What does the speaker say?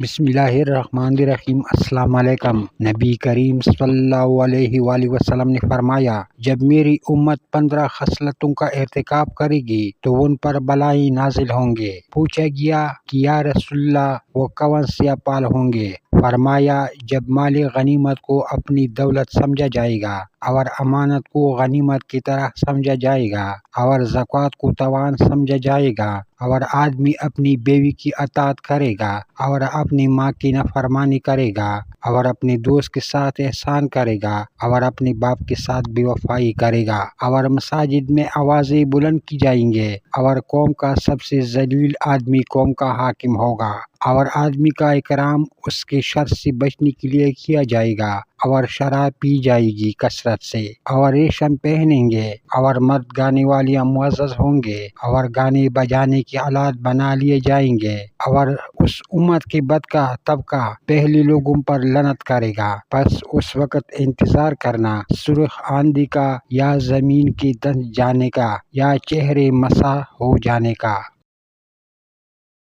بسم اللہ الرحمن الرحیم۔ السلام علیکم۔ نبی کریم صلی اللہ علیہ وآلہ وسلم نے فرمایا، جب میری امت 15 خصلتوں کا ارتکاب کرے گی تو ان پر بلائیں نازل ہوں گے۔ پوچھا گیا کہ یا رسول اللہ وہ کون سے افعال ہوں گے؟ فرمایا، جب مال غنیمت کو اپنی دولت سمجھا جائے گا اور امانت کو غنیمت کی طرح سمجھا جائے گا اور زکوٰۃ کو تاوان سمجھا جائے گا اور آدمی اپنی بیوی کی اطاعت کرے گا اور اپنی ماں کی نافرمانی کرے گا اور اپنے دوست کے ساتھ احسان کرے گا اور اپنے باپ کے ساتھ بے وفائی کرے گا اور مساجد میں آوازیں بلند کی جائیں گے اور قوم کا سب سے ذلیل آدمی قوم کا حاکم ہوگا اور آدمی کا اکرام اس کے شر سے بچنے کے لیے کیا جائے گا اور شراب پی جائے گی کثرت سے اور ریشم پہنیں گے اور مرد گانے والیاں معزز ہوں گے اور گانے بجانے کے آلات بنا لیے جائیں گے اور اس امت کے بد کا طبقہ پہلے لوگوں پر لعنت کرے گا۔ بس اس وقت انتظار کرنا سرخ آندھی کا یا زمین کے دھنس جانے کا یا چہرے مسح ہو جانے کا۔